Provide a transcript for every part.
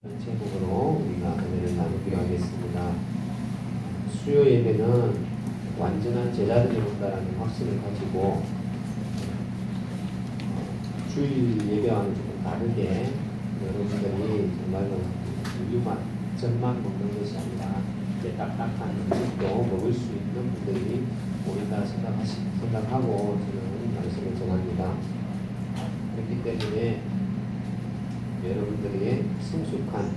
제목으로 우리가 은혜를 나누기로 하겠습니다. 수요 예배는 완전한 제자들이 온다라는 확신을 가지고 주일 예배와는 조금 다르게 여러분들이 정말로 우유만 전만 먹는 것이 아니라 이제 딱딱한 음식도 먹을 수 있는 분들이 오린다 생각하고 저는 말씀을 전합니다. 그렇기 때문에 여러분들에게 성숙한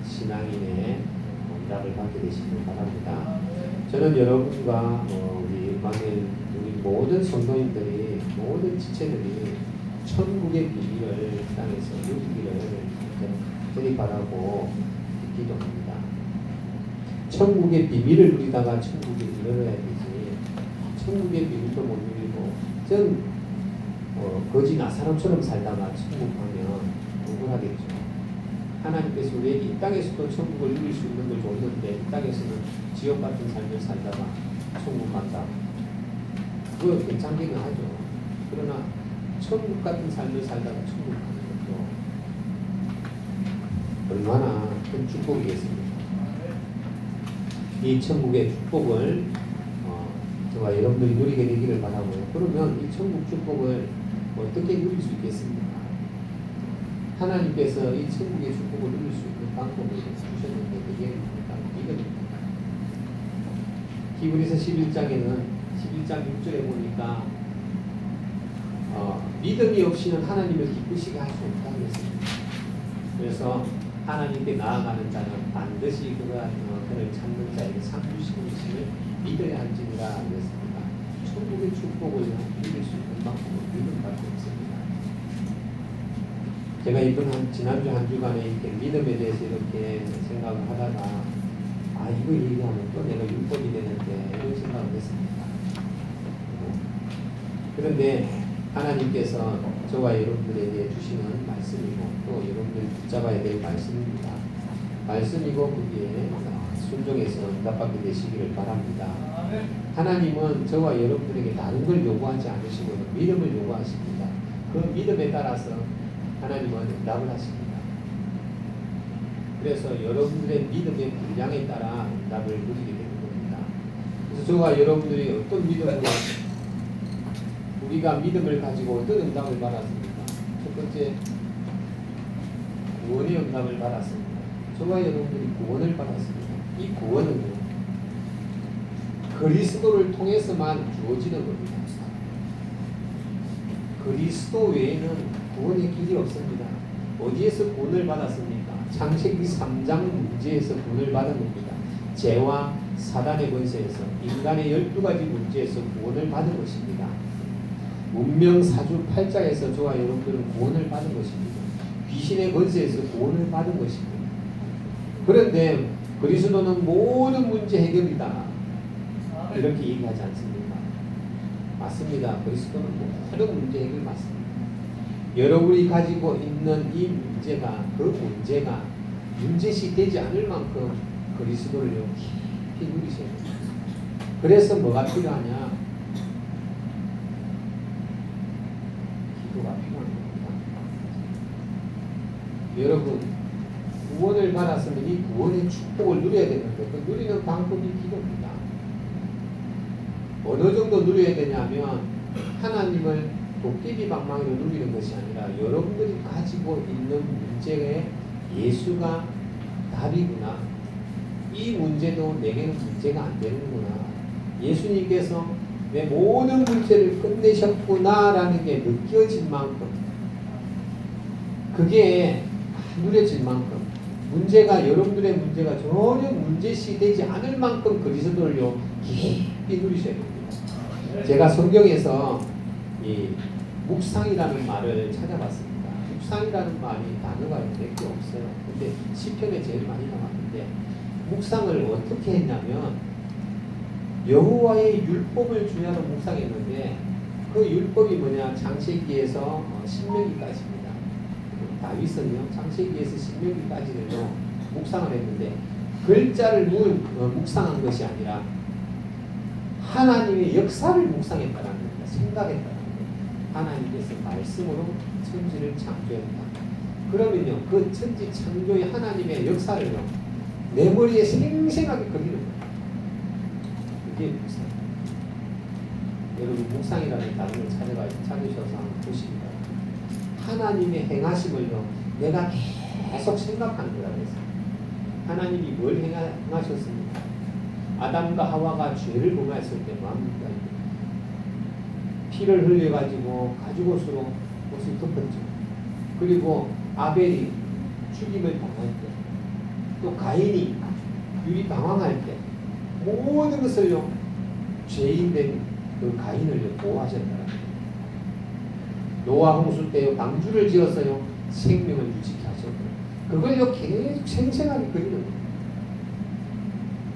신앙인의 응답을 받게 되시길 바랍니다. 저는 여러분과 우리 모든 성도님들이, 모든 지체들이 천국의 비밀을 땅에서 누리기를 간절히 바라고 기도합니다. 천국의 비밀을 누리다가 천국에 이르러야 되지, 천국의 비밀도 못 누리고 거지 나사람처럼 살다가 천국 가면 억울하겠죠. 하나님께서 우리에게 이 땅에서도 천국을 누릴 수 있는 걸 줬는데 이 땅에서는 지옥 같은 삶을 살다가 천국 간다. 그거 괜찮기는 하죠. 그러나 천국 같은 삶을 살다가 천국 가는 것도 얼마나 큰 축복이겠습니까? 이 천국의 축복을 저와 여러분들이 누리게 되기를 바라고요. 그러면 이 천국 축복을 어떻게 누릴 수 있겠습니까? 하나님께서 이 천국의 축복을 누릴 수 있는 방법을 주셨는데 그게 믿음입니다. 히브리서 11장 6절에 보니까 믿음이 없이는 하나님을 기쁘시게 할 수 없다고 했습니다. 그래서 하나님께 나아가는 자는 반드시 그를 찾는 자에게 상 주시는 것을 믿어야 할지니라 그랬습니다. 천국의 축복을 누릴 수 있는 방법은 믿음밖에 없습니다. 제가 지난주 한 주간에 이렇게 믿음에 대해서 이렇게 생각을 하다가 이거 얘기하면 또 내가 율법이 되는데 이런 생각을 했습니다. 그런데 하나님께서 저와 여러분들에게 주시는 말씀이고 또 여러분들이 붙잡아야 될 말씀입니다. 말씀이고 거기에 순종해서 응답받게 되시기를 바랍니다. 하나님은 저와 여러분들에게 다른 걸 요구하지 않으시고 믿음을 요구하십니다. 그 믿음에 따라서 하나님은 응답을 하십니다. 그래서 여러분들의 믿음의 분량에 따라 응답을 누리게 되는 겁니다. 그래서 저와 여러분들이 어떤 믿음으로 우리가 믿음을 가지고 어떤 응답을 받았습니까? 첫 번째, 구원의 응답을 받았습니다. 저와 여러분들이 구원을 받았습니다. 이 구원은 그리스도를 통해서만 주어지는 겁니다. 그리스도 외에는 구원의 길이 없습니다. 어디에서 구원을 받았습니까? 창세기 3장 문제에서 구원을 받은 겁니다. 죄와 사단의 권세에서, 인간의 12가지 문제에서 구원을 받은 것입니다. 운명사주 8장에서 저와 여러분들은 구원을 받은 것입니다. 귀신의 권세에서 구원을 받은 것입니다. 그런데 그리스도는 모든 문제 해결이다, 이렇게 얘기하지 않습니까? 맞습니다. 그리스도는 모든 문제 해결 맞습니다. 여러분이 가지고 있는 이 문제가, 문제시 되지 않을 만큼 그리스도를 깊이 누리셔야 됩니다. 그래서 뭐가 필요하냐? 기도가 필요한 겁니다. 여러분, 구원을 받았으면 이 구원의 축복을 누려야 되는데 그 누리는 방법이 기도입니다. 어느 정도 누려야 되냐면 하나님을 도깨비 방망이로 누리는 것이 아니라 여러분들이 가지고 있는 문제에 예수가 답이구나, 이 문제도 내게는 문제가 안 되는구나, 예수님께서 내 모든 문제를 끝내셨구나 라는 게 느껴질 만큼, 그게 누려질 만큼, 여러분들의 문제가 전혀 문제시 되지 않을 만큼 그리스도를 깊이 누리셔야 됩니다. 제가 성경에서 이 묵상이라는 말을 찾아봤습니다. 묵상이라는 말이 단어가 몇 개 없어요. 근데 시편에 제일 많이 나왔는데, 묵상을 어떻게 했냐면 여호와의 율법을 주야로 묵상했는데, 그 율법이 뭐냐? 창세기에서 신명기까지입니다. 다윗은요, 창세기에서 신명기까지는요 묵상을 했는데, 글자를 묵상한 것이 아니라 하나님의 역사를 묵상했다는 겁니다. 생각했다는 겁니다. 하나님께서 말씀으로 천지를 창조했다. 그러면요, 그 천지 창조의 하나님의 역사를요, 내 머리에 생생하게 그리는 거예요. 그게 묵상. 여러분, 묵상이라는 단어를 찾으셔서 한번 보십니다. 하나님의 행하심을요, 내가 계속 생각하는 거라고 했어요. 하나님이 뭘 행하셨습니까? 아담과 하와가 죄를 범했을 때 마음입니다. 피를 흘려가지고 가죽옷으로 옷을 덮었죠. 그리고 아벨이 죽임을 당할 때, 또 가인이 유리 방황할 때, 모든 것을요, 죄인된 그 가인을 보호하셨다. 노아 홍수 때 방주를 지었어요. 생명을 유지케 하셨고, 그걸요 계속 생생하게 그리는 거예요.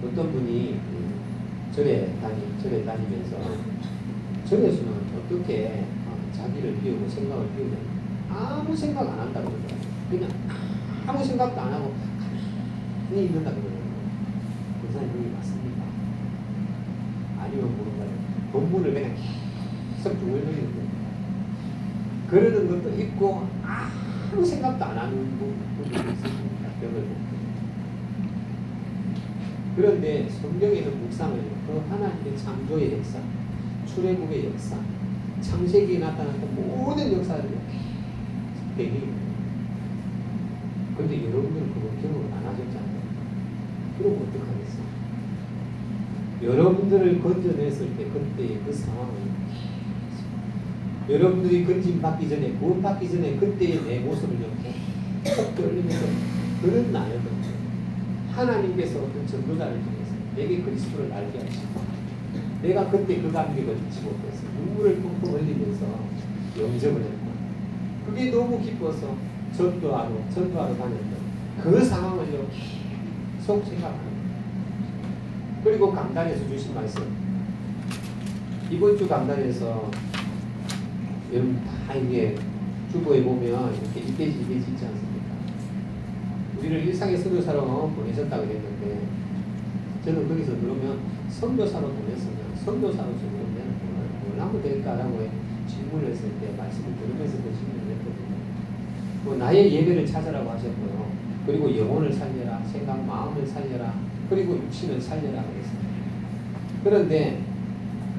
어떤 분이 절에 다니면서 절에서는 어떻게 자기를 비우고 생각을 비우면 아무 생각 안 한다고 그러더라고요. 그냥 아무 생각도 안 하고 가만히 있는다고 그러더라고요. 그 사람이 맞습니까? 아니면 모른가요? 본문을 그냥 계속 중얼거리는 거예요. 그러는 것도 있고 아무 생각도 안 하는 분들이 있습니다. 벽을 보고. 그런데 성경에는 묵상을 그 하나님의 창조의 역사, 출애굽의 역사, 창세기에 나타난 모든 역사를 배경입니다. 그런데 여러분들은 그걸 경험을 안 하셨잖아요. 그럼 어떡하겠어요? 여러분들을 건져냈을 때 그때의 그 상황을 여러분들이 건짐받기 전에, 구원받기 전에 그때의 내 모습을 계속 떠올리면서 그런 나였던 하나님께서 어떤 전도자를 통해서 내게 그리스도를 알게 하시고, 내가 그때 그 감격을 잊지 못해서 눈물을 펑펑 흘리면서 영접을 했고, 그게 너무 기뻐서 전도하러 다녔던 그 상황을 계속 생각하는 거예요. 그리고 강단에서 주신 말씀, 이번 주 강단에서 여러분 다 이게 주보에 보면 이렇게 1페이지 있지 않습니까? 우리를 일상의 선교사로 보내셨다고 했는데, 저는 거기서 그러면 선교사로 보냈으면 선교사로 보내면 뭘 하면 될까라고 질문을 했을 때 말씀을 들으면서 그 질문을 했거든요. 뭐 나의 예배를 찾으라고 하셨고요. 그리고 영혼을 살려라, 생각, 마음을 살려라, 그리고 육신을 살려라 그랬습니다. 그런데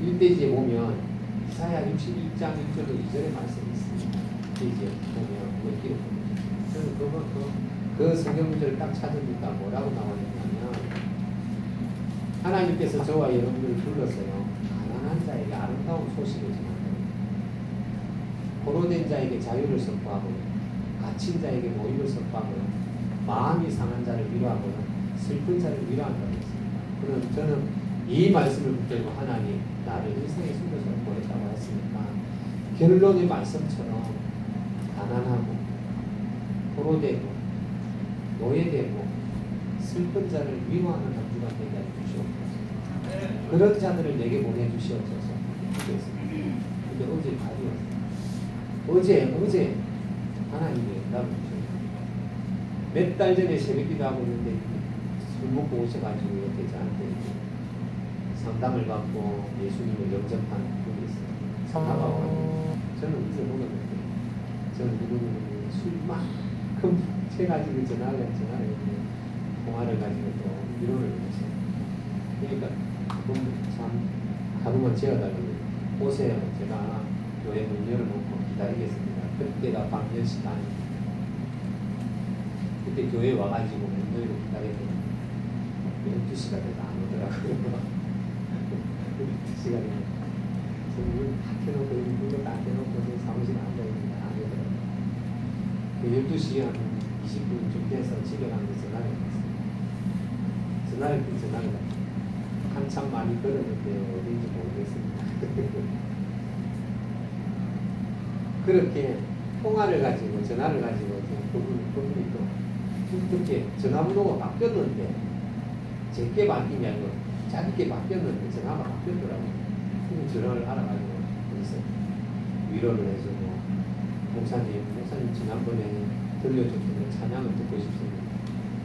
1페이지에 보면 이사야 61장 1절 2절의 말씀이 있습니다. 페이지에 보면 그걸 기록합니다. 저는 그 성경 문제를 딱 찾으니까 뭐라고 나와있냐면, 하나님께서 저와 여러분들을 불렀어요. 가난한 자에게 아름다운 소식을 전하고, 포로된 자에게 자유를 선포하고, 갇힌 자에게 모임을 선포하고, 마음이 상한 자를 위로하고, 슬픈 자를 위로한다고 했습니다. 그럼 저는 이 말씀을 붙들고 하나님, 나를 일생의 순교사로 보냈다고 했으니까 결론의 말씀처럼 가난하고 포로되고 노예되고 슬픈 자를 위로하는 한 주가 되게 해주시옵소서. 그런 자들을 내게 보내주시옵소서. 근데 어제 발이었어요. 어제 하나님이 나를 주셨어요. 몇 달 전에 새벽기도 하고 있는데 술 먹고 오셔가지고 이렇게 저한테 상담을 받고 예수님을 영접한 분이 있어요. 상담하고 저는 어제 먹었는데, 저는 누구누구 술만큼 채가지고 전화를 통화를 가지고 또 위로를 했어요. 그러니까 참 하루만 재워달라고 오세요. 제가 교회 문 열어놓고 기다리겠습니다. 그때가 밤 10시 반. 그때 교회 와가지고 문 열고 기다렸더니 12시가 돼도 안 오더라고요. 12시간이면 저는 다 켜놓고 문도 다 켜놓고 사무실에 앉아있는데 안 오더라고요. 그 12시 한 20분 좀 돼서 집에 가면서 전화를 했어요. 전화를 한참 많이 걸었는데 어딘지 모르겠습니다. 그렇게 통화를 가지고 전화를 가지고 그분이 또 어떻게 전화번호가 바뀌었는데 제게 바뀐 게 아니고 자기게 바뀌었는데 전화가 바뀌었더라고요. 그 전화를 알아가지고 그래서 위로를 해주고, 목사님 지난번에 들려줬던 찬양을 듣고 싶습니다.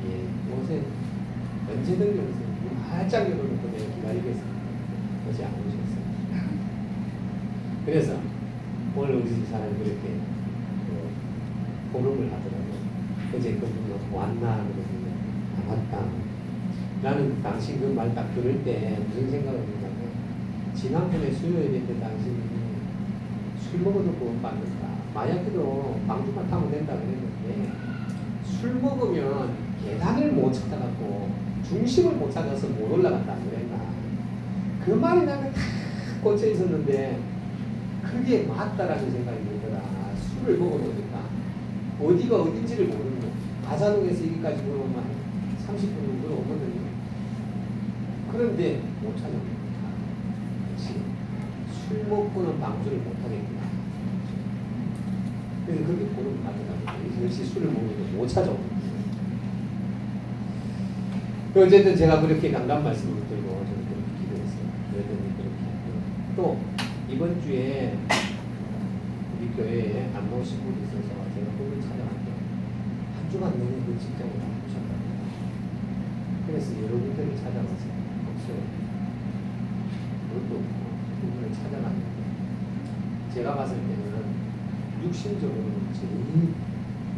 예, 요새 언제든 오세요. 활짝 열어놓고 내가 기다리겠습니다. 어제 안 오셨어요. 그래서 오늘 우리 사람이 그렇게 포럼을 하더라고요. 어제 그분 왔나 그러더니 아, 왔다. 나는 당신 그 말 딱 들을 때 무슨 생각을 했냐면 지난번에 수요일에 때 당신이 술 먹어도 구원 받는다. 마약해도 방주만 타면 된다 그랬는데 술 먹으면 계단을 못 찾아갖고 중심을 못 찾아서 못 올라간다 그랬나. 그 말이 나는 다 꽂혀 있었는데 그게 맞다라는 생각이 들더라. 술을 먹어보니까 어디가 어딘지를 모르는 거. 가자동에서 여기까지 걸어오면 30분 정도 오거든요. 그런데 못 찾아옵니다. 역시 술 먹고는 방주를 못 하겠구나. 그래서 그렇게 보는 가더라고요. 역시 술을 먹으면 못 찾아옵니다. 어쨌든 제가 그렇게 강단 말씀을 들고 저는 그렇게 기도했어요. 그랬더니 그렇게 하고요. 또 이번 주에 우리 교회에 안 나오신 분이 있어서 제가 그걸 찾아갔는데 한 주간 내내 그 직장을 안 보셨답니다. 그래서 여러분들을 찾아가서 없어요. 그것도 없고 그분을 찾아갔는데 제가 봤을 때는 육신적으로는 제일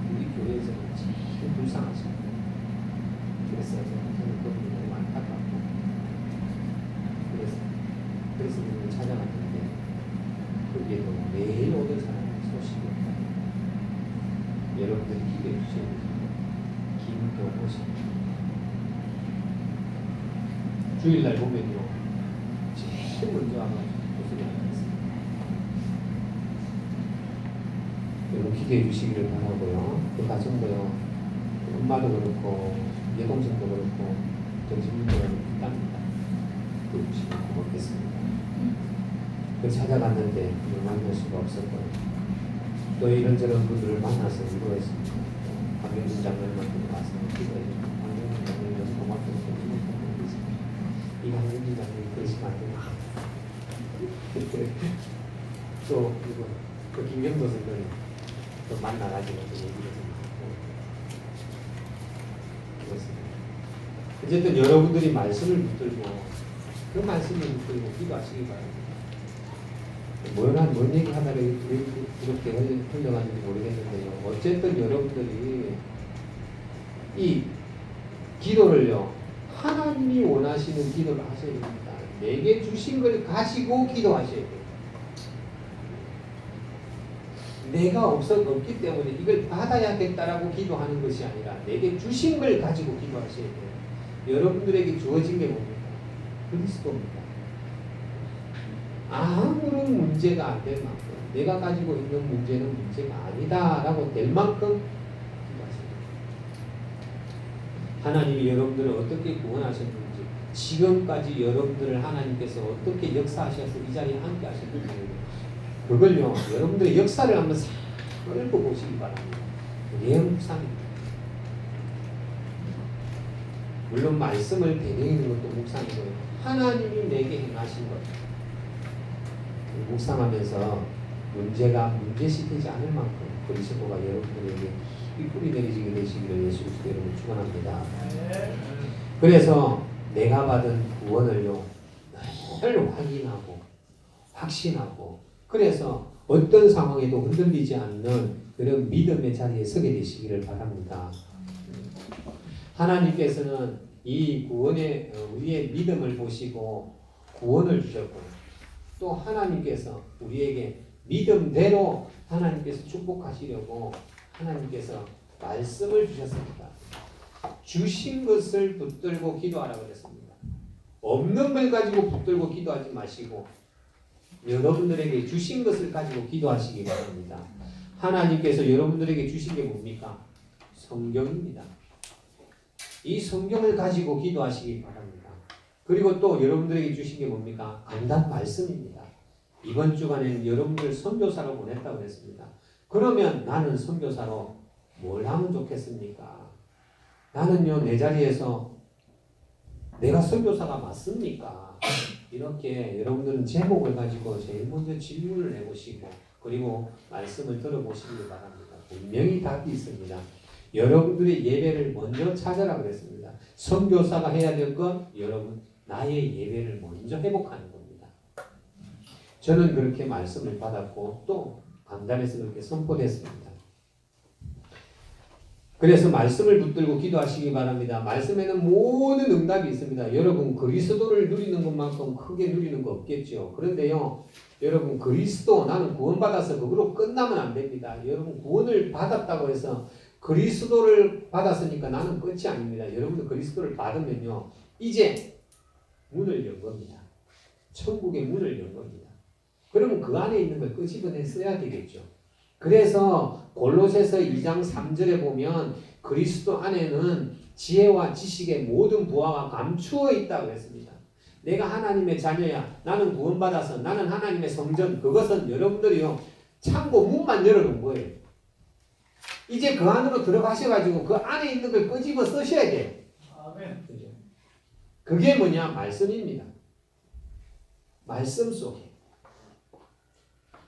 우리 교회에서는 제일 불쌍하십니다. 그래서 저는 그분이 너무 안타깝고 그래서 그분을 찾아갔는데 거기에도 매일 오던 사람이 소식이 없다. 여러분들이 기대해 주셔야 됩니다. 김경호 씨 주일날 보면요 제일 먼저 와가지고 소식이 나왔습니다. 여러분 기대해 주시기를 바라고요. 그 가정도요 엄마도 그렇고 여동생도 그렇고 정신분도 그렇고 있답니다. 그러시면 고맙겠습니다. 그 찾아갔는데 만날 수가 없었고요. 또 이런저런 분들을 만나서 위로했습니다. 박영진 장로님한테 와서 기도해주고 박영진 장로님 너무 고맙다고 생각하고 있습니다. 이 박영진 장로님 그러시면 안 됩니다. 또 그리고 그 김경도 선생님 또 만나가지고 얘기를 좀 그렇습니다. 어쨌든 여러분들이 말씀을 붙들고 그 말씀을 붙들고 기도하시기 바랍니다. 뭔 얘기 하다가 이렇게 흘러가는지 모르겠는데요. 어쨌든 여러분들이 이 기도를요 하나님이 원하시는 기도를 하셔야 됩니다. 내게 주신 걸 가지고 기도하셔야 돼요. 내가 없기 때문에 이걸 받아야겠다라고 기도하는 것이 아니라 내게 주신 걸 가지고 기도하셔야 돼요. 여러분들에게 주어진 게 뭡니까? 그리스도입니다. 아무런 문제가 안 될 만큼 내가 가지고 있는 문제는 문제가 아니다라고 될 만큼 기도하십니다. 하나님이 여러분들을 어떻게 구원하셨는지 지금까지 여러분들을 하나님께서 어떻게 역사하셔서 이 자리에 함께 하셨는지 그걸요 여러분들의 역사를 한번 싹 읊어보시기 바랍니다. 그게 묵상입니다. 물론 말씀을 배경있는 것도 묵상이고요. 하나님이 내게 행하신 것 묵상하면서 문제시키지 않을 만큼 그리스도가 여러분들에게 이 뿌리 내리시게 되시기를 예수 그리스도 이름으로 축원합니다. 그래서 내가 받은 구원을요 늘 확인하고 확신하고 그래서 어떤 상황에도 흔들리지 않는 그런 믿음의 자리에 서게 되시기를 바랍니다. 하나님께서는 이 구원의 우리의 믿음을 보시고 구원을 주셨고 또 하나님께서 우리에게 믿음대로 하나님께서 축복하시려고 하나님께서 말씀을 주셨습니다. 주신 것을 붙들고 기도하라 그랬습니다. 없는 걸 가지고 붙들고 기도하지 마시고 여러분들에게 주신 것을 가지고 기도하시기 바랍니다. 하나님께서 여러분들에게 주신 게 뭡니까? 성경입니다. 이 성경을 가지고 기도하시기 바랍니다. 그리고 또 여러분들에게 주신 게 뭡니까? 강단 말씀입니다. 이번 주간에는 여러분들 선교사로 보냈다고 했습니다. 그러면 나는 선교사로 뭘 하면 좋겠습니까? 나는요 내 자리에서 내가 선교사가 맞습니까? 이렇게 여러분들은 제목을 가지고 제일 먼저 질문을 해보시고 그리고 말씀을 들어보시기 바랍니다. 분명히 답이 있습니다. 여러분들의 예배를 먼저 찾아라 그랬습니다. 선교사가 해야 될 건 여러분 나의 예배를 먼저 회복하는 겁니다. 저는 그렇게 말씀을 받았고 또 강단에서 그렇게 선포했습니다. 그래서 말씀을 붙들고 기도하시기 바랍니다. 말씀에는 모든 응답이 있습니다. 여러분 그리스도를 누리는 것만큼 크게 누리는 거 없겠죠. 그런데요. 여러분 그리스도 나는 구원받아서 그거로 끝나면 안 됩니다. 여러분 구원을 받았다고 해서 그리스도를 받았으니까 나는 끝이 아닙니다. 여러분도 그리스도를 받으면요. 이제 문을 연 겁니다. 천국의 문을 연 겁니다. 그러면 그 안에 있는 걸 끄집어내 써야 되겠죠. 그래서 골로새서 2장 3절에 보면 그리스도 안에는 지혜와 지식의 모든 부하가 감추어 있다고 했습니다. 내가 하나님의 자녀야. 나는 구원받아서 나는 하나님의 성전. 그것은 여러분들이요. 창고 문만 열어놓은 거예요. 이제 그 안으로 들어가셔가지고 그 안에 있는 걸 끄집어 쓰셔야 돼요. 아멘. 그게 뭐냐? 말씀입니다. 말씀 속에.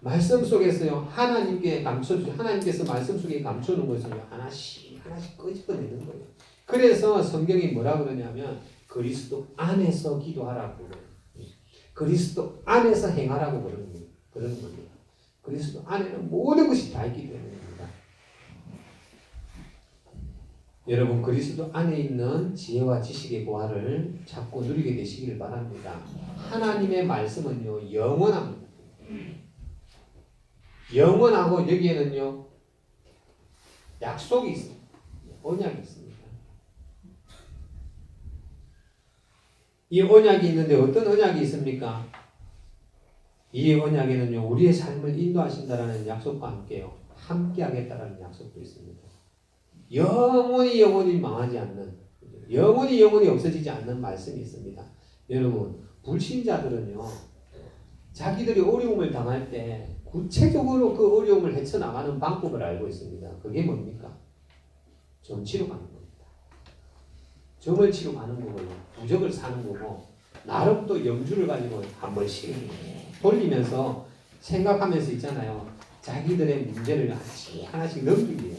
말씀 속에서요. 하나님께서 말씀 속에 감춰놓은 것을 하나씩 끄집어내는 거예요. 그래서 성경이 뭐라 그러냐면 그리스도 안에서 기도하라고 그래요. 그리스도 안에서 행하라고 그러는 겁니다. 그리스도 안에는 모든 것이 다 있기 때문입니다. 여러분 그리스도 안에 있는 지혜와 지식의 보화를 잡고 누리게 되시기를 바랍니다. 하나님의 말씀은요 영원합니다. 영원하고 여기에는요 약속이 있습니다. 언약이 있습니다. 이 언약이 있는데 어떤 언약이 있습니까? 이 언약에는요 우리의 삶을 인도하신다라는 약속과 함께 하겠다라는 약속도 있습니다. 영원히 망하지 않는, 영원히 없어지지 않는 말씀이 있습니다. 여러분 불신자들은요 자기들이 어려움을 당할 때 구체적으로 그 어려움을 헤쳐나가는 방법을 알고 있습니다. 그게 뭡니까? 점치러 가는 겁니다. 점을 치러 가는 거고요. 부적을 사는 거고 나름 또 염주를 가지고 한 번씩 돌리면서 생각하면서 있잖아요. 자기들의 문제를 하나씩 넘기게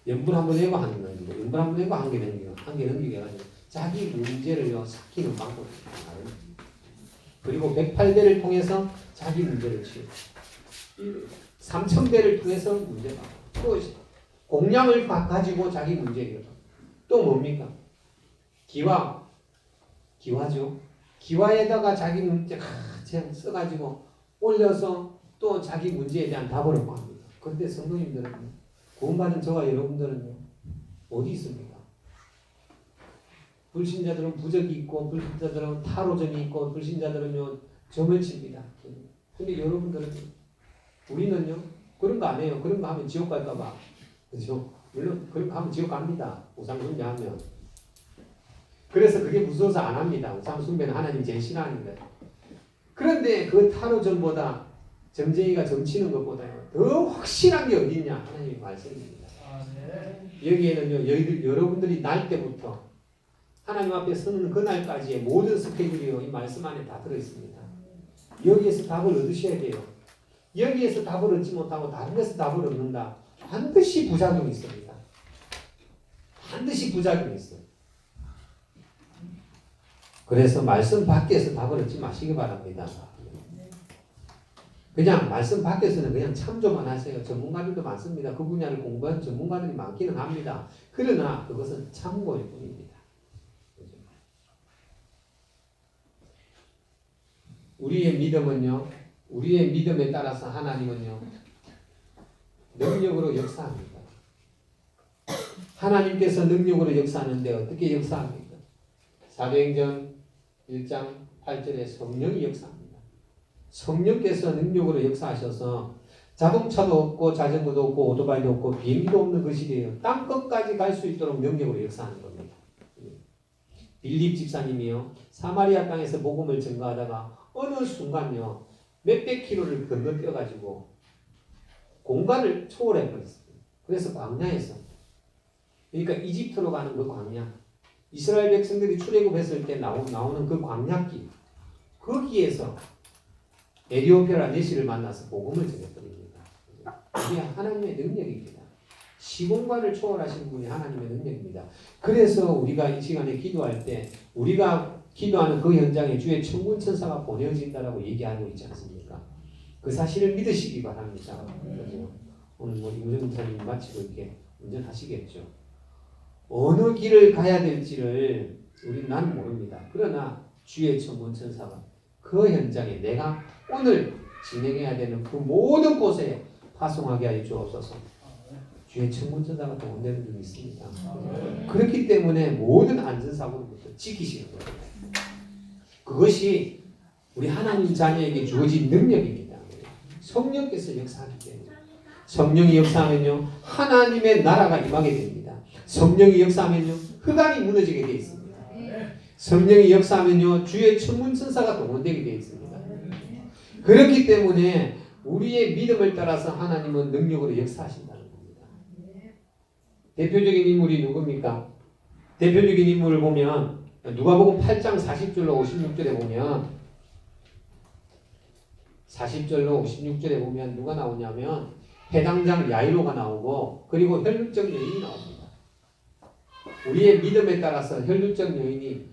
연분 한번 내고 하는 거예요. 연분 한번 내고 한 개 넘기게 해가지고 자기 문제를요 삭히는 방법을 알아요. 그리고 108배를 통해서 자기 문제를 치우고 3000배를 통해서 문제가 또 공량을 가지고 자기 문제를 또 뭡니까? 기와죠. 기와에다가 자기 문제 써가지고 올려서 또 자기 문제에 대한 답을 얻고 합니다. 그런데 성도님들은 구원받은 저와 여러분들은요 어디 있습니까? 불신자들은 부적이 있고 불신자들은 타로점이 있고 불신자들은요 점을 칩니다. 근데 여러분들은 우리는요 그런 거 안 해요. 그런 거 하면 지옥 갈까 봐. 그렇죠? 물론 그런 거 하면 지옥 갑니다. 우상 숭배하면. 그래서 그게 무서워서 안 합니다. 우상 숭배는 하나님 제일 싫어하는 거예요. 그런데 그 타로점보다 점쟁이가 점치는 것보다요 더 확실한 게 어디 있냐? 하나님의 말씀입니다. 여기에는요 여러분들이 날 때부터 하나님 앞에 서는 그날까지의 모든 스케줄이요 이 말씀 안에 다 들어있습니다. 여기에서 답을 얻으셔야 돼요. 여기에서 답을 얻지 못하고 다른 데서 답을 얻는다. 반드시 부작용이 있습니다. 반드시 부작용이 있어요. 그래서 말씀 밖에서 답을 얻지 마시기 바랍니다. 그냥 말씀 밖에서는 그냥 참조만 하세요. 전문가들도 많습니다. 그 분야를 공부한 전문가들이 많기는 합니다. 그러나 그것은 참고일 뿐입니다. 우리의 믿음에 따라서 하나님은요 능력으로 역사합니다. 하나님께서 능력으로 역사하는데 어떻게 역사합니까? 사도행전 1장 8절에 성령이 역사합니다. 성령께서 능력으로 역사하셔서 자동차도 없고 자전거도 없고 오토바이도 없고 비행기도 없는 그 시대에요. 땅끝까지 갈 수 있도록 능력으로 역사하는 겁니다. 빌립 집사님이요 사마리아 땅에서 복음을 전가하다가 어느 순간요 몇백 킬로를 건너뛰어가지고 공간을 초월해 버렸어요. 그래서 광야에서 그러니까 이집트로 가는 그 광야 이스라엘 백성들이 출애굽했을 때 나오는 그 광야길 거기에서 에티오피아 내시를 만나서 복음을 전해버립니다. 이게 하나님의 능력입니다. 시공간을 초월하신 분이 하나님의 능력입니다. 그래서 우리가 이 시간에 기도할 때 우리가 기도하는 그 현장에 주의 천군 천사가 보내어진다라고 얘기하고 있지 않습니까? 그 사실을 믿으시기 바랍니다. 그렇죠? 오늘 이무정 목사님 마치고 이렇게 운전하시겠죠. 어느 길을 가야 될지를 난 모릅니다. 그러나 주의 천군 천사가 그 현장에 내가 오늘 진행해야 되는 그 모든 곳에 파송하게 하여 주옵소서. 주의 천군 천사가 동원되는 줄 믿습니다. 그렇기 때문에 모든 안전사고로부터 지키시는 거예요. 그것이 우리 하나님 자녀에게 주어진 능력입니다. 성령께서 역사하기 때문에. 성령이 역사하면요 하나님의 나라가 임하게 됩니다. 성령이 역사하면요 흑암이 무너지게 되어 있습니다. 성령이 역사하면요 주의 천군 천사가 동원되게 되어 있습니다. 그렇기 때문에 우리의 믿음을 따라서 하나님은 능력으로 역사하신다는 겁니다. 대표적인 인물이 누굽니까? 대표적인 인물을 보면 누가복음 8장 40절로 56절에 보면 40절로 56절에 보면 누가 나오냐면 해당장 야이로가 나오고 그리고 혈루증 여인이 나옵니다. 우리의 믿음에 따라서 혈루증 여인이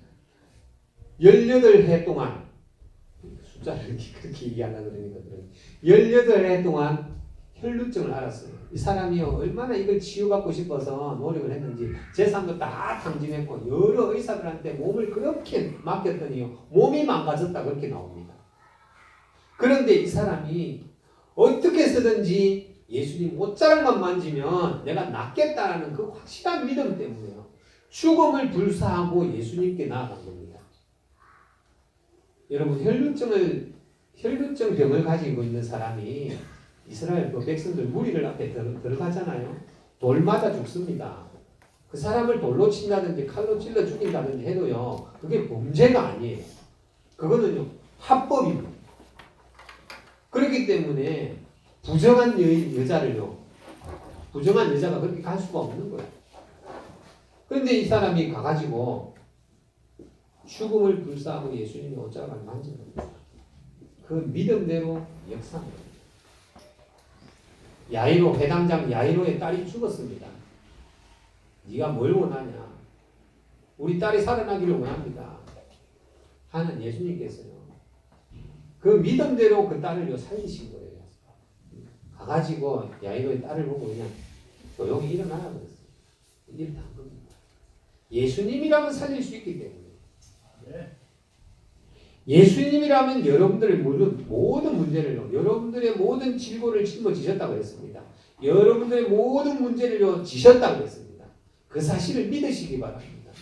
18해 동안 숫자를 그렇게 얘기하려고 그러니까 18해 동안 혈루증을 앓았어요. 이 사람이요 얼마나 이걸 치유받고 싶어서 노력을 했는지 재산도 다 탕진했고 여러 의사들한테 몸을 그렇게 맡겼더니요 몸이 망가졌다 그렇게 나옵니다. 그런데 이 사람이 어떻게 쓰든지 예수님 옷자락만 만지면 내가 낫겠다라는 그 확실한 믿음 때문에요. 죽음을 불사하고 예수님께 나아간 겁니다. 여러분 혈루증 병을 가지고 있는 사람이 이스라엘 그 백성들 무리를 앞에 들어가잖아요. 돌 맞아 죽습니다. 그 사람을 돌로 친다든지 칼로 찔러 죽인다든지 해도요. 그게 범죄가 아니에요. 그거는요. 합법입니다. 그렇기 때문에 부정한 여자를요. 부정한 여자가 그렇게 갈 수가 없는 거예요. 그런데 이 사람이 가가지고 죽음을 불사하고 예수님의 옷자락을 만진 겁니다. 그 믿음대로 역사합니다. 야이로 회당장 야이로의 딸이 죽었습니다. 네가 뭘 원하냐? 우리 딸이 살아나기를 원합니다. 하는 예수님께서요. 그 믿음대로 그 딸을 살리신 거예요. 가가지고 야이로의 딸을 보고 그냥 조용히 일어나라 그랬어요. 일어난 겁니다. 예수님이라면 살릴 수 있기 때문에. 예수님이라면 여러분들의 모든 문제를 여러분들의 모든 질고를 짊어지셨다고 했습니다. 여러분들의 모든 문제를 지셨다고 했습니다. 그 사실을 믿으시기 바랍니다.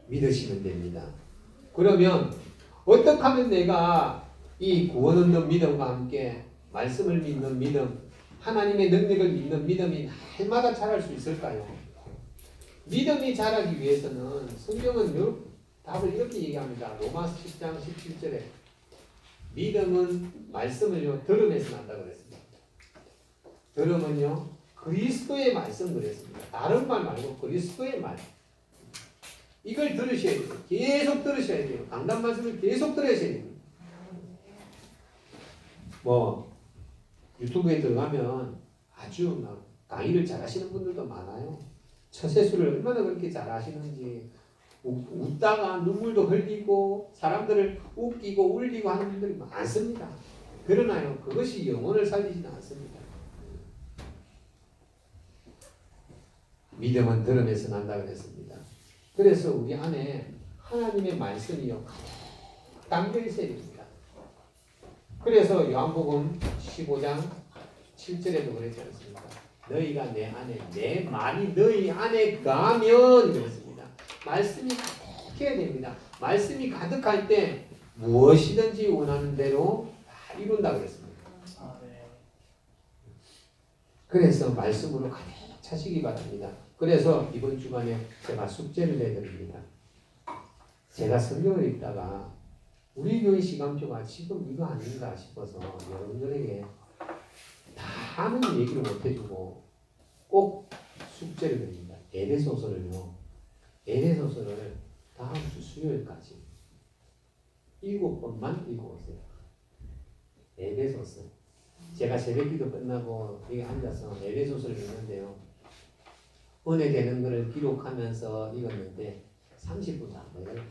믿으시면 됩니다. 그러면 어떻게 하면 내가 이 구원 얻는 믿음과 함께 말씀을 믿는 믿음, 하나님의 능력을 믿는 믿음이 날마다 자랄 수 있을까요? 믿음이 자라기 위해서는 성경은 답을 이렇게 얘기합니다. 로마서 10장 17절에 믿음은 말씀을요 들음에서 난다고 그랬습니다. 들음은요 그리스도의 말씀 그랬습니다. 다른 말 말고 그리스도의 말. 이걸 들으셔야 돼요. 계속 들으셔야 돼요. 강단 말씀을 계속 들으셔야 됩니다. 유튜브에 들어가면 아주 강의를 잘하시는 분들도 많아요. 처세술을 얼마나 그렇게 잘하시는지 웃다가 눈물도 흘리고 사람들을 웃기고 울리고 하는 분들이 많습니다. 그러나요 그것이 영혼을 살리지는 않습니다. 믿음은 들음에서 난다 그랬습니다. 그래서 우리 안에 하나님의 말씀이요 담겨 있어야 됩니다. 그래서 요한복음 15장 7절에도 그랬지 않습니까? 너희가 내 안에 내 말이 너희 안에 가면 그랬습니다. 말씀이 가득해야 됩니다. 말씀이 가득할 때 무엇이든지 원하는 대로 다 이룬다 그랬습니다. 그래서 말씀으로 가득 차시기 바랍니다. 그래서 이번 주간에 제가 숙제를 내드립니다. 제가 성경을 읽다가 우리 교회 시간표가 지금 이거 아닌가 싶어서 여러분들에게 다 아는 얘기를 못해주고 꼭 숙제를 드립니다. 에베소서를요. 에베소서를 다음 주 수요일까지 7번만 읽어오세요. 에베소서. 제가 새벽기도 끝나고 여기 앉아서 에베소서를 읽는데요. 은혜 되는 것을 기록하면서 읽었는데 30분도 안 걸려요.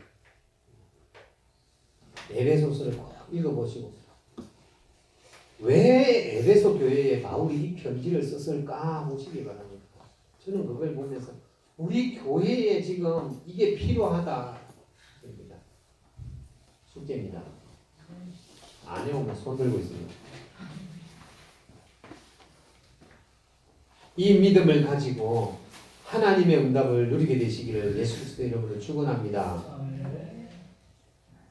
에베소서를 꼭 읽어보시고 왜 에베소 교회에 바울이 이 편지를 썼을까 보시기 바랍니다. 저는 그걸 보면서 우리 교회에 지금 이게 필요하다. 숙제입니다. 안 해오면 손 들고 있습니다. 이 믿음을 가지고 하나님의 응답을 누리게 되시기를 예수 그리스도의 이름으로 축원합니다.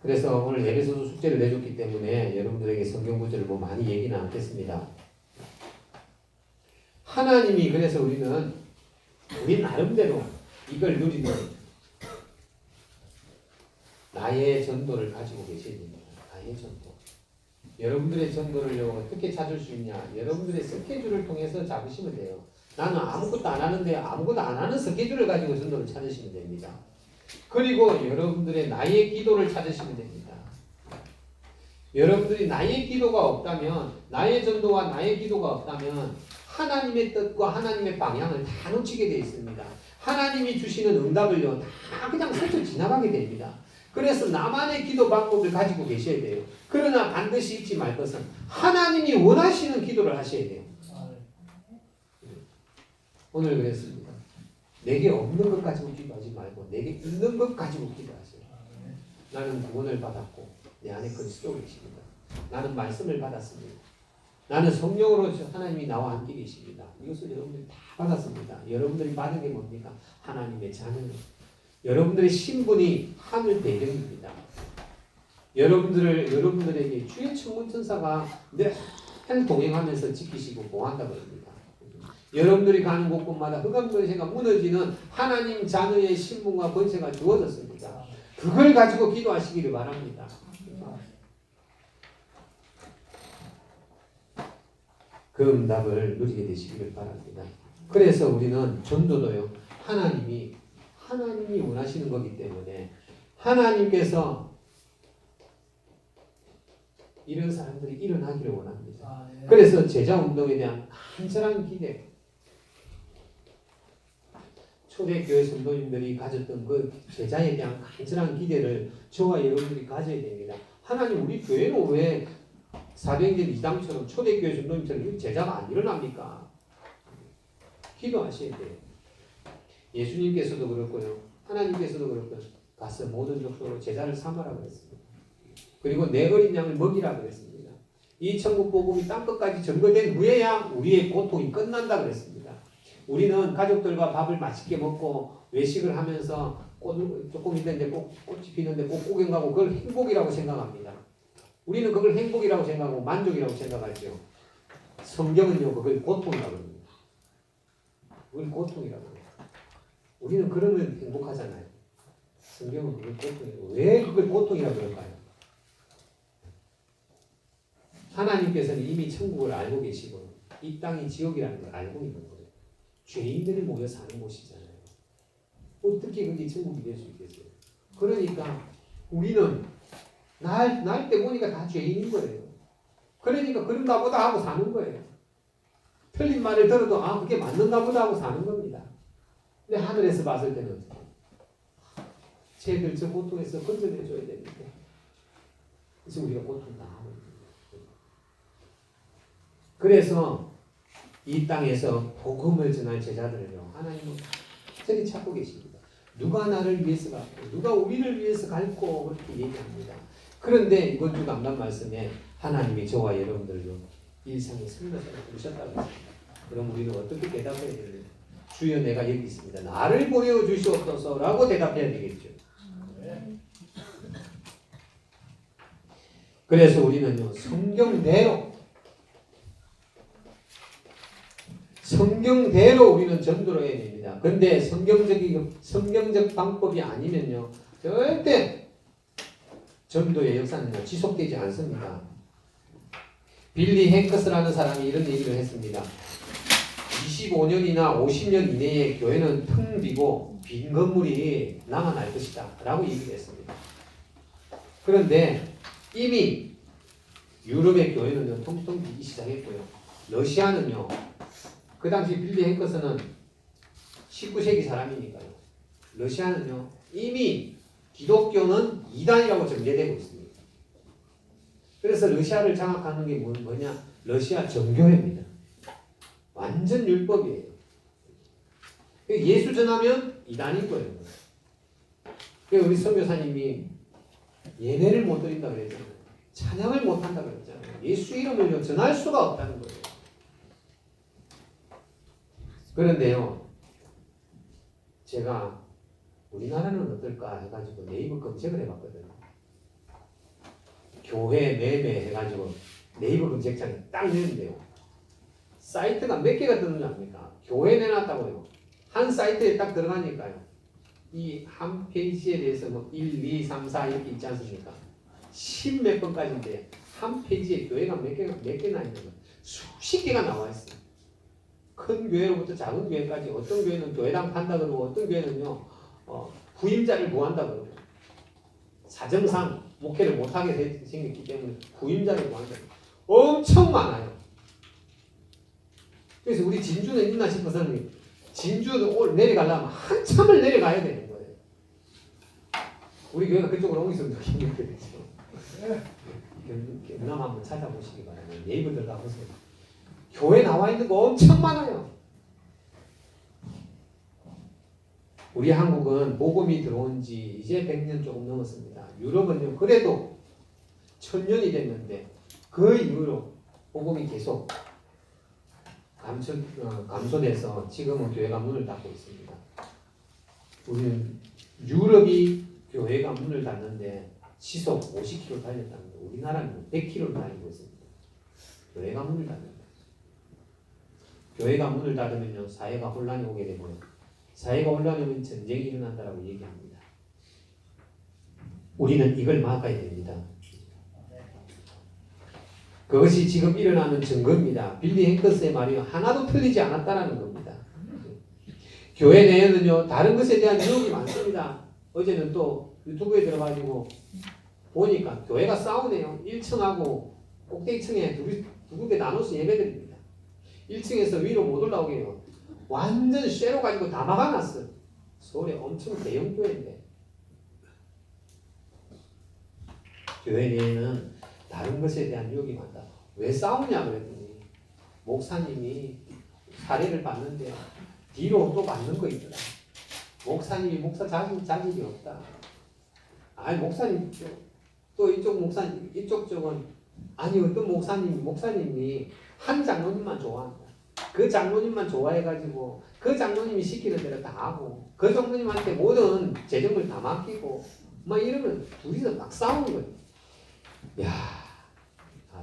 그래서 오늘 에베소서 숙제를 내줬기 때문에 여러분들에게 성경 구절을 뭐 많이 얘기는 않겠습니다. 하나님이 그래서 우리 나름대로 이걸 누리는 나의 전도를 가지고 계셔야 됩니다. 나의 전도. 여러분들의 전도를 어떻게 찾을 수 있냐? 여러분들의 스케줄을 통해서 잡으시면 돼요. 나는 아무것도 안 하는데 아무것도 안 하는 스케줄을 가지고 전도를 찾으시면 됩니다. 그리고 여러분들의 나의 기도를 찾으시면 됩니다. 여러분들이 나의 기도가 없다면, 나의 전도와 나의 기도가 없다면 하나님의 뜻과 하나님의 방향을 다 놓치게 되어 있습니다. 하나님이 주시는 응답을요 다 그냥 스쳐 지나가게 됩니다. 그래서 나만의 기도 방법을 가지고 계셔야 돼요. 그러나 반드시 잊지 말 것은 하나님이 원하시는 기도를 하셔야 돼요. 오늘 그랬습니다. 내게 없는 것 가지고 기도하지 말고 내게 있는 것 가지고 기도하세요. 나는 구원을 받았고 내 안에 그리스도가 계십니다. 나는 말씀을 받았습니다. 나는 성령으로 하나님이 나와 함께 계십니다. 이것을 여러분들이 다 받았습니다. 여러분들이 받은 게 뭡니까? 하나님의 자녀. 여러분들의 신분이 하늘 배경입니다. 여러분들에게 주의 천문천사가 늘 동행하면서 지키시고 보호한다고 합니다. 여러분들이 가는 곳곳마다 흑암 권세가 무너지는 하나님 자녀의 신분과 권세가 주어졌습니다. 그걸 가지고 기도하시기를 바랍니다. 그 응답을 누리게 되시기를 바랍니다. 그래서 우리는 전도도요. 하나님이 원하시는 거기 때문에 하나님께서 이런 사람들이 일어나기를 원합니다. 그래서 제자운동에 대한 간절한 기대, 초대교회 성도님들이 가졌던 그 제자에 대한 간절한 기대를 저와 여러분들이 가져야 됩니다. 하나님 우리 교회는 왜 사도행전 2장처럼 초대교회 성도님처럼 제자가 안 일어납니까? 기도하셔야 돼요. 예수님께서도 그렇고요. 하나님께서도 그렇고요. 가서 모든 족속으로 제자를 삼으라 그랬습니다. 그리고 내 어린 양을 먹이라 그랬습니다. 이 천국 복음이 땅끝까지 전거된 후에야 우리의 고통이 끝난다 그랬습니다. 우리는 가족들과 밥을 맛있게 먹고 외식을 하면서 조금 있는데 꽃이 피는데 꽃 구경 가고 그걸 행복이라고 생각합니다. 우리는 그걸 행복이라고 생각하고 만족이라고 생각하죠. 성경은요 그걸 고통이라고 합니다. 그걸 고통이라고 합니다. 우리는 그러면 행복하잖아요. 성경은 그걸 고통이라고. 왜 그걸 고통이라고 그럴까요? 하나님께서는 이미 천국을 알고 계시고 이 땅이 지옥이라는 걸 알고 있는 거예요. 죄인들이 모여 사는 곳이잖아요. 어떻게 그게 천국이 될 수 있겠어요? 그러니까 우리는 날 때 보니까 다 죄인인 거예요. 그러니까 그런가 보다 하고 사는 거예요. 틀린 말을 들어도 그게 맞는가 보다 하고 사는 겁니다. 근데 하늘에서 봤을 때는 어떻게? 쟤들 저 고통에서 건져내줘야 되는데 그래서 우리가 고통당하고 있는 거예요. 그래서 이 땅에서 복음을 전할 제자들을요 하나님은 저리 찾고 계십니다. 누가 나를 위해서 갈고 누가 우리를 위해서 갈고 그렇게 얘기합니다. 그런데 이번 주 강단 말씀에 하나님이 저와 여러분들도 일상의 선교사를 부르셨다고 했습니다. 그럼 우리는 어떻게 대답해야 되나요? 주여 내가 여기 있습니다. 나를 보내주시옵소서 라고 대답해야 되겠죠. 그래서 우리는요 성경대로 우리는 전도를 해야 됩니다. 근데 성경적 방법이 아니면요 절대 전도의 역사는 지속되지 않습니다. 빌리 행커스라는 사람이 이런 얘기를 했습니다. 25년이나 50년 이내에 교회는 텅 비고 빈 건물이 남아날 것이다 라고 얘기를 했습니다. 그런데 이미 유럽의 교회는요 통통 비기 시작했고요. 러시아는요 그 당시 빌리 행커스는 19세기 사람이니까요. 러시아는요 이미 기독교는 이단이라고 전개되고 있습니다. 그래서 러시아를 장악하는 게 뭐냐? 러시아 정교회입니다. 완전 율법이에요. 예수 전하면 이단인 거예요. 우리 선교사님이 예배를 못 드린다 그랬잖아요. 찬양을 못 한다 그랬잖아요. 예수 이름을 전할 수가 없다는 거예요. 그런데요, 제가 우리나라는 어떨까 해가지고 네이버 검색을 해봤거든요. 교회 매매 해가지고 네이버 검색창에 딱 내는데요. 사이트가 몇 개가 뜨는 줄 압니까? 교회 내놨다고요. 한 사이트에 딱 들어가니까요. 이 한 페이지에 대해서 뭐 1, 2, 3, 4 이렇게 있지 않습니까? 10몇 번까지인데 한 페이지에 교회가 몇 개나 있는 거예요. 수십 개가 나와 있어요. 큰 교회로부터 작은 교회까지 어떤 교회는 교회당 판다 그러고 어떤 교회는요 후임자를 구한다 그러고 사정상 목회를 못하게 생겼기 때문에 후임자를 구한다. 엄청 많아요. 그래서 우리 진주는 있나 싶어서는 진주는 오늘 내려가려면 한참을 내려가야 되는 거예요. 우리 교회가 그쪽으로 오기 전에 힘들겠죠. 경남 한번 찾아보시기 바랍니다. 네이버 들어가 보세요. 교회 나와 있는 거 엄청 많아요. 우리 한국은 복음이 들어온 지 이제 100년 조금 넘었습니다. 유럽은요 그래도 1000년이 됐는데 그 이후로 복음이 계속 감소돼서 지금은 교회가 문을 닫고 있습니다. 우리는 유럽이 교회가 문을 닫는데 시속 50km 달렸다는데 우리나라는 100km를 달리고 있습니다. 교회가 문을 닫는다. 교회가 문을 닫으면요 사회가 혼란이 오게 되고요. 사회가 혼란이 오면 전쟁이 일어난다라고 얘기합니다. 우리는 이걸 막아야 됩니다. 그것이 지금 일어나는 증거입니다. 빌리 행커스의 말이 하나도 틀리지 않았다는 겁니다. 교회 내에는요 다른 것에 대한 유혹이 많습니다. 어제는 또 유튜브에 들어가지고 보니까 교회가 싸우네요. 1층하고 꼭대기층에 두 군데 나눠서 예배드립니다. 1층에서 위로 못 올라오게 해요. 완전 쇠로 가지고 다 막아놨어요. 서울에 엄청 대형 교회인데 교회 내에는 다른 것에 대한 유혹이 많다. 왜 싸우냐 그랬더니 목사님이 사례를 봤는데 뒤로 또 맞는 거 있더라. 목사님이 목사 자격이 없다. 아니 목사님 또 이쪽 목사님 이쪽 쪽은 아니 어떤 목사님이 한 장로님만 좋아한다. 그 장로님만 좋아해가지고 그 장로님이 시키는 대로 다 하고 그 장로님한테 모든 재정을 다 맡기고 막 이러면 둘이서 막 싸우는 거예요. 야,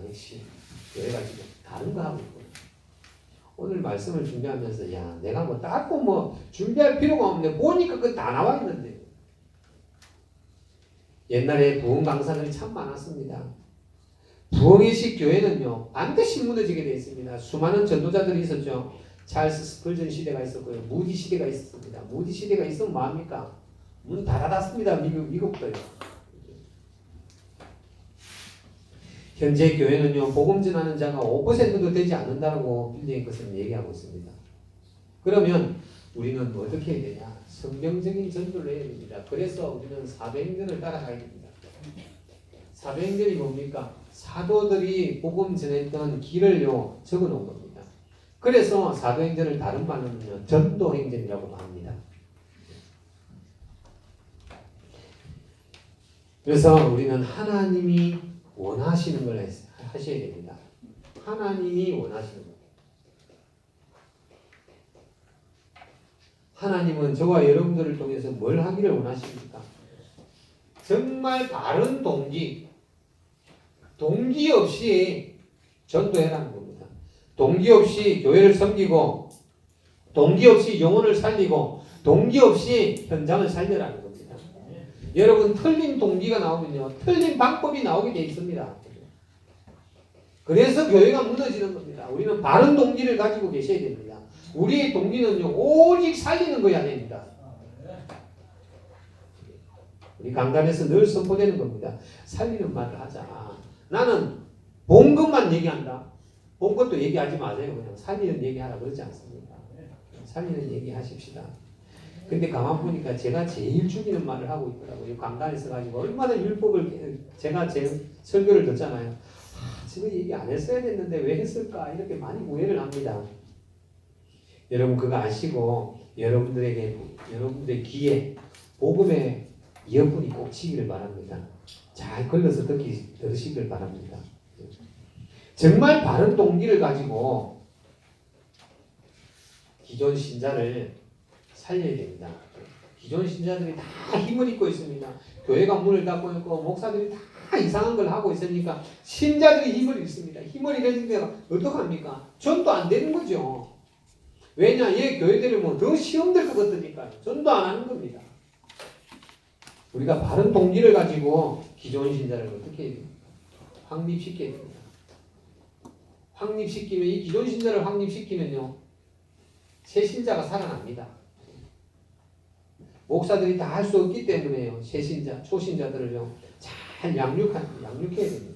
역시 교회가 지금 다른 거 하고 있구나. 오늘 말씀을 준비하면서 야 내가 뭐 따고 뭐 준비할 필요가 없는데 보니까 그거 다 나와 있는데 옛날에 부흥 강사들이 참 많았습니다. 부흥의식 교회는요 반드시 무너지게 되어 있습니다. 수많은 전도자들이 있었죠. 찰스 스펄전 시대가 있었고요. 무디 시대가 있었습니다. 무디 시대가 있으면 뭐합니까? 문 다 닫았습니다. 미국도요. 현재 교회는요 복음 전하는 자가 5%도 되지 않는다고 빌리의 것은 얘기하고 있습니다. 그러면 우리는 어떻게 해야 되냐? 성경적인 전도를 해야 됩니다. 그래서 우리는 사도행전을 따라가야 됩니다. 사도행전이 뭡니까? 사도들이 복음 전했던 길을요 적어 놓은 겁니다. 그래서 사도행전을 다른 말로는요 전도행전이라고 합니다. 그래서 우리는 하나님이 원하시는 걸 하셔야 됩니다. 하나님이 원하시는 것. 하나님은 저와 여러분들을 통해서 뭘 하기를 원하십니까? 정말 바른 동기 없이 전도해라는 겁니다. 동기 없이 교회를 섬기고 동기 없이 영혼을 살리고 동기 없이 현장을 살려라는 겁니다. 여러분 틀린 동기가 나오면요 틀린 방법이 나오게 돼 있습니다. 그래서 교회가 무너지는 겁니다. 우리는 바른 동기를 가지고 계셔야 됩니다. 우리의 동기는요 오직 살리는 거야 됩니다. 우리 강단에서 늘 선포되는 겁니다. 살리는 말을 하자. 나는 본 것만 얘기한다. 본 것도 얘기하지 마세요. 그냥 살리는 얘기하라 그러지 않습니까? 살리는 얘기 하십시다. 근데 가만 보니까 제가 제일 죽이는 말을 하고 있더라고요. 강단에 서가지고 얼마나 율법을 제가 제 설교를 듣잖아요. 지금 얘기 안 했어야 됐는데 왜 했을까 이렇게 많이 오해를 합니다. 여러분 그거 아시고 여러분들의 귀에 복음의 이어폰이 꼭 치기를 바랍니다. 잘 걸러서 들으시길 바랍니다. 정말 바른 동기를 가지고 기존 신자를 살려야 됩니다. 기존 신자들이 다 힘을 입고 있습니다. 교회가 문을 닫고 있고 목사들이 다 이상한 걸 하고 있으니까 신자들이 힘을 잃습니다. 힘을 잃으니까 어떡합니까? 전도 안 되는 거죠. 왜냐? 얘 교회들이 더 시험될 것 같으니까요. 전도 안 하는 겁니다. 우리가 바른 동기를 가지고 기존 신자를 어떻게 해야 됩니까? 확립시켜야 됩니다. 확립시키면 이 기존 신자를 확립시키면요. 새 신자가 살아납니다. 목사들이 다 할 수 없기 때문에요. 새 신자, 초신자들을요. 잘 양육해야 됩니다.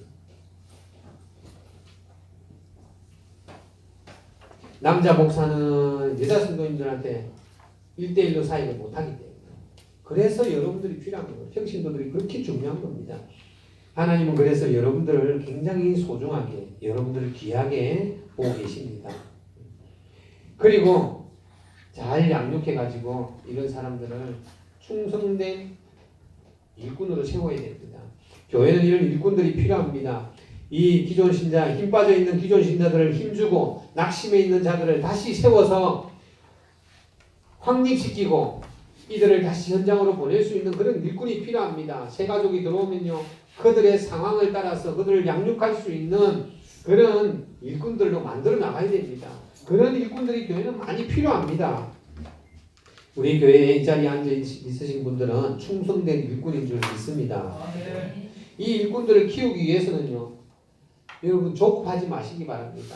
남자 목사는 여자 성도님들한테 1대1로 사역을 못하기 때문에 그래서 여러분들이 필요한 거예요. 평신도들이 그렇게 중요한 겁니다. 하나님은 그래서 여러분들을 굉장히 소중하게 여러분들을 귀하게 보고 계십니다. 그리고 잘 양육해가지고 이런 사람들을 충성된 일꾼으로 세워야 됩니다. 교회는 이런 일꾼들이 필요합니다. 이 기존 신자, 힘 빠져 있는 기존 신자들을 힘주고 낙심해 있는 자들을 다시 세워서 확립시키고 이들을 다시 현장으로 보낼 수 있는 그런 일꾼이 필요합니다. 새 가족이 들어오면요. 그들의 상황을 따라서 그들을 양육할 수 있는 그런 일꾼들로 만들어 나가야 됩니다. 그런 일꾼들이 교회는 많이 필요합니다. 우리 교회에 이 자리에 앉아 있으신 분들은 충성된 일꾼인 줄 믿습니다. 이 일꾼들을 키우기 위해서는요. 여러분 조급하지 마시기 바랍니다.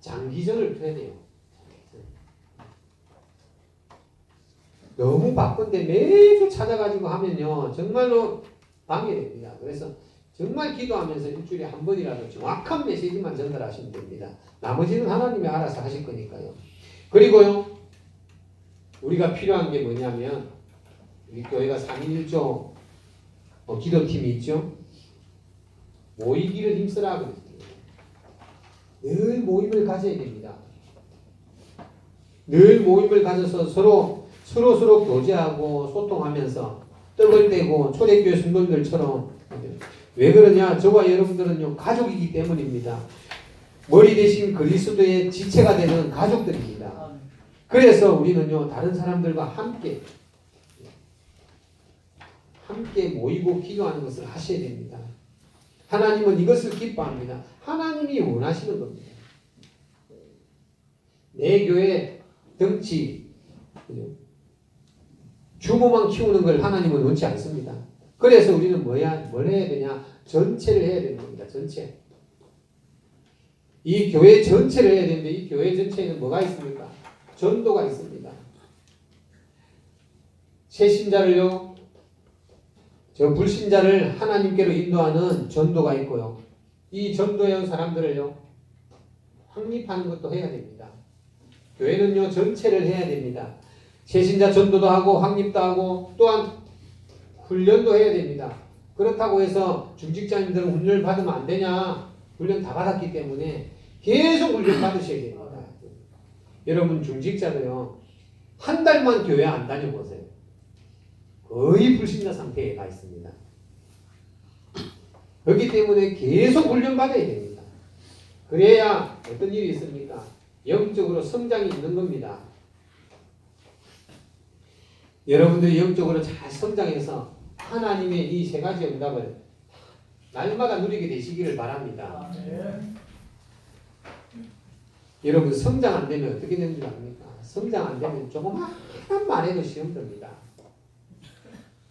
장기전을 펴야 돼요. 너무 바쁜데 매주 찾아가지고 하면요. 정말로 방해됩니다. 그래서 정말 기도하면서 일주일에 한 번이라도 정확한 메시지만 전달하시면 됩니다. 나머지는 하나님이 알아서 하실 거니까요. 그리고요. 우리가 필요한 게 뭐냐면 우리 교회가 3인 1조 기도팀이 있죠. 모이기를 힘쓰라 그랬습니다. 늘 모임을 가져야 됩니다. 늘 모임을 가져서 서로 교제하고 소통하면서 떡을 떼고 초대교회 성도님들처럼 왜 그러냐? 저와 여러분들은요 가족이기 때문입니다. 머리 대신 그리스도의 지체가 되는 가족들입니다. 그래서 우리는요 다른 사람들과 함께 모이고 기도하는 것을 하셔야 됩니다. 하나님은 이것을 기뻐합니다. 하나님이 원하시는 겁니다. 내 교회 덩치 규모만 키우는 걸 하나님은 원치 않습니다. 그래서 우리는 뭘 해야 되냐? 전체를 해야 되는 겁니다. 전체. 이 교회 전체를 해야 되는데 이 교회 전체에는 뭐가 있습니까? 전도가 있습니다. 새 신자를요. 저 불신자를 하나님께로 인도하는 전도가 있고요. 이 전도의 사람들을요. 확립하는 것도 해야 됩니다. 교회는요. 전체를 해야 됩니다. 새 신자 전도도 하고 확립도 하고 또한 훈련도 해야 됩니다. 그렇다고 해서 중직자님들은 훈련을 받으면 안 되냐? 훈련 다 받았기 때문에 계속 훈련 받으셔야 됩니다. 여러분 중직자들요. 한 달만 교회 안 다녀보세요. 거의 불신자 상태에 가 있습니다. 그렇기 때문에 계속 훈련 받아야 됩니다. 그래야 어떤 일이 있습니까? 영적으로 성장이 있는 겁니다. 여러분들이 영적으로 잘 성장해서 하나님의 이 세 가지 응답을 날마다 누리게 되시기를 바랍니다. 여러분 성장 안 되면 어떻게 되는 줄 압니까? 성장 안 되면 조그마한 말에도 시험됩니다.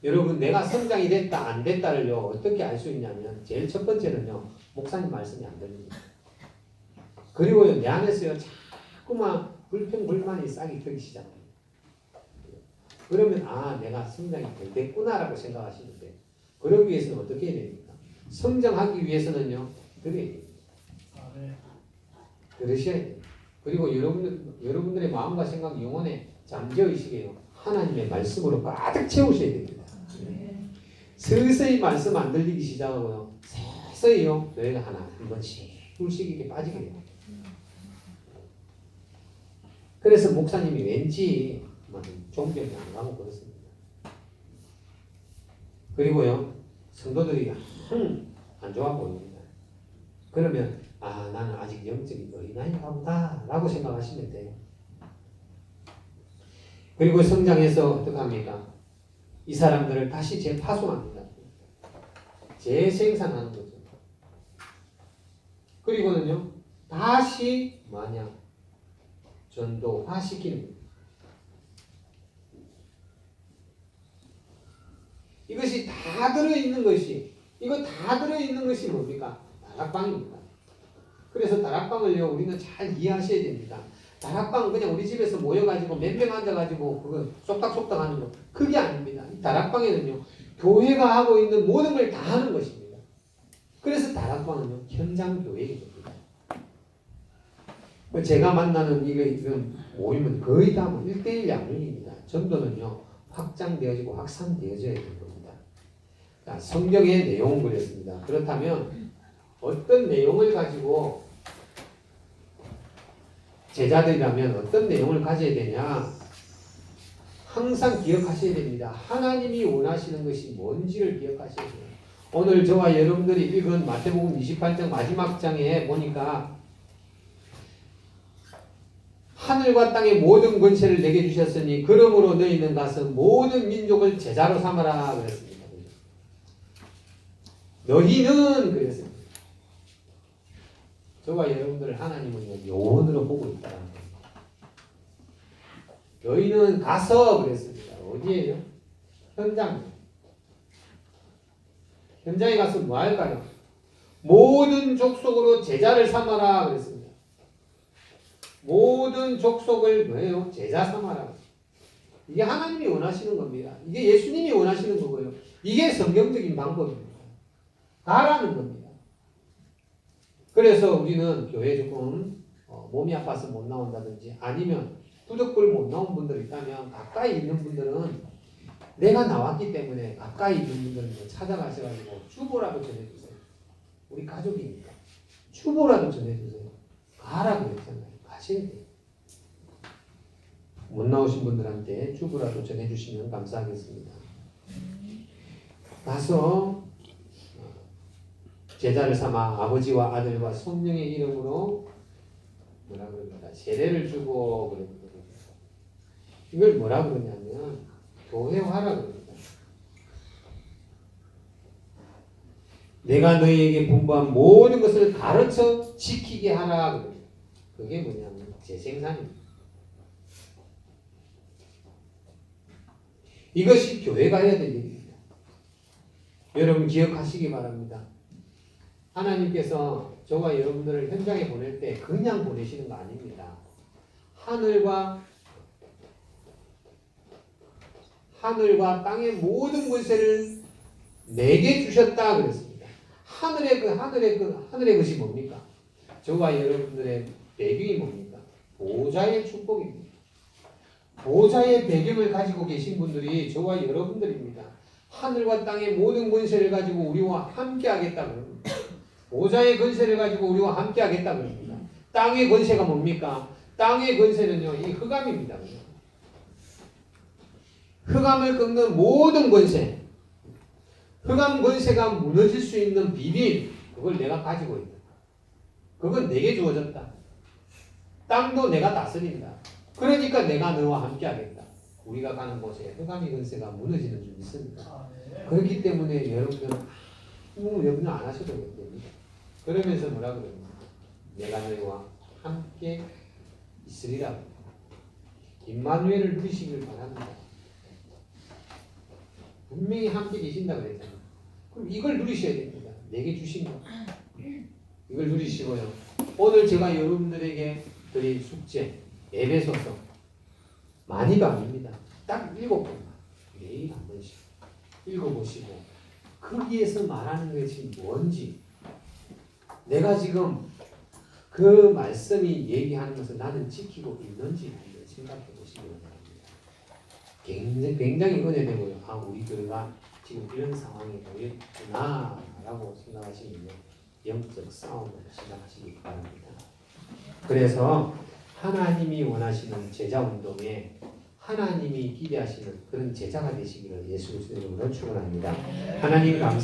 여러분 내가 성장이 됐다 안 됐다를요 어떻게 알 수 있냐면 제일 첫 번째는요 목사님 말씀이 안 들립니다. 그리고요 내 안에서요 자꾸만 불평불만이 싹이 트기 시작합니다. 그러면 내가 성장이 덜 됐구나라고 생각하시는데 그러기 위해서는 어떻게 해야 됩니까? 성장하기 위해서는요 들어야 됩니다. 들으셔야 돼요. 그리고 여러분들의 마음과 생각 영혼에 잠재의식에요 하나님의 말씀으로 가득 채우셔야 됩니다. 서서히 말씀 안 들리기 시작하고요. 서서히요. 교회가 하나 한 번씩 둘씩 이렇게 빠지게 돼요. 그래서 목사님이 왠지 종교에 안 가고 그렇습니다. 그리고요. 성도들이 안 좋아 보입니다. 그러면 나는 아직 영적인 어린아이인가 보다 라고 생각하시면 돼요. 그리고 성장해서 어떻게 합니까? 이 사람들을 다시 재파송합니다. 재생산하는 거죠. 그리고는요, 다시 전도화시키는 거예요. 이것이 다 들어있는 것이 뭡니까? 다락방입니다. 그래서 다락방을요, 우리는 잘 이해하셔야 됩니다. 다락방은 그냥 우리 집에서 모여가지고 몇 명 앉아가지고 그거 쏙닥쏙닥 하는 거, 그게 아닙니다. 이 다락방에는요, 교회가 하고 있는 모든 걸 다 하는 것입니다. 그래서 다락방은요, 현장 교회가 됩니다. 제가 만나는 이런 모임은 거의 다 1:1 양육입니다. 전도는요, 확장되어지고 확산되어져야 되는 겁니다. 자, 성경의 내용은 그랬습니다. 그렇다면 어떤 내용을 가지고 제자들이라면 어떤 내용을 가져야 되냐? 항상 기억하셔야 됩니다. 하나님이 원하시는 것이 뭔지를 기억하셔야 돼요. 오늘 저와 여러분들이 읽은 마태복음 28장 마지막 장에 보니까 하늘과 땅의 모든 권세를 내게 주셨으니 그러므로 너희는 가서 모든 민족을 제자로 삼아라 그랬습니다. 너희는 그랬습니다. 저와 여러분들 하나님은 요원으로 보고 있다는 겁니다. 너희는 가서 그랬습니다. 어디에요? 현장. 현장에 가서 뭐 할까요? 모든 족속으로 제자를 삼아라 그랬습니다. 모든 족속을 뭐예요? 제자 삼아라. 이게 하나님이 원하시는 겁니다. 이게 예수님이 원하시는 거고요. 이게 성경적인 방법입니다. 가라는 겁니다. 그래서 우리는 교회 조금 몸이 아파서 못 나온다든지 아니면 부득불 못 나온 분들 있다면 가까이 있는 분들은 내가 나왔기 때문에 가까이 있는 분들은 찾아가셔가지고 주보라도 전해주세요. 우리 가족이니까 주보라도 전해주세요. 가라고 했잖아요. 가셔야 돼요. 못 나오신 분들한테 주보라도 전해주시면 감사하겠습니다. 가서 제자를 삼아 아버지와 아들과 성령의 이름으로 뭐라 그럽니다. 세례를 주고 그럽니다. 이걸 뭐라 그러냐면 교회화라 그럽니다. 내가 너희에게 분부한 모든 것을 가르쳐 지키게 하라 그럽니다. 그게 뭐냐면 재생산입니다. 이것이 교회가 해야 될 일입니다. 여러분 기억하시기 바랍니다. 하나님께서 저와 여러분들을 현장에 보낼 때 그냥 보내시는 거 아닙니다. 하늘과 땅의 모든 권세를 내게 주셨다 그랬습니다. 하늘의 것이 뭡니까? 저와 여러분들의 배경이 뭡니까? 보좌의 축복입니다. 보좌의 배경을 가지고 계신 분들이 저와 여러분들입니다. 하늘과 땅의 모든 권세를 가지고 우리와 함께 하겠다 그럽니다. 보좌의 권세를 가지고 우리와 함께 하겠다 그럽니다. 땅의 권세가 뭡니까? 땅의 권세는요, 이 흑암입니다. 흑암을 꺾는 모든 권세, 흑암 권세가 무너질 수 있는 비밀, 그걸 내가 가지고 있다. 그건 내게 주어졌다. 땅도 내가 다스린다. 그러니까 내가 너와 함께 하겠다. 우리가 가는 곳에 흑암의 권세가 무너지는 줄 믿습니다. 그렇기 때문에 여러분은 안 하셔도 됩니다. 그러면서 뭐라 그럽니까? 내가 너희와 함께 있으리라. 임마누엘을 누리시길 바랍니다. 분명히 함께 계신다 그랬잖아요. 그럼 이걸 누리셔야 됩니다. 내게 주신 거. 이걸 누리시고요. 오늘 제가 여러분들에게 드릴 숙제, 에베소서 많이가 아닙니다. 딱 7번 매일 한 번씩 읽어보시고 거기에서 말하는 것이 뭔지 내가 지금 그 말씀이 얘기하는 것을 나는 지키고 있는지 생각해 보시기 바랍니다. 굉장히 은혜되고요. 우리 교회가 지금 이런 상황이 놓였구나라고 생각하시면 영적 싸움을 시작하시기 바랍니다. 그래서 하나님이 원하시는 제자 운동에 하나님이 기대하시는 그런 제자가 되시기를 예수 그리스도 이름으로 축원합니다. 하나님 감사.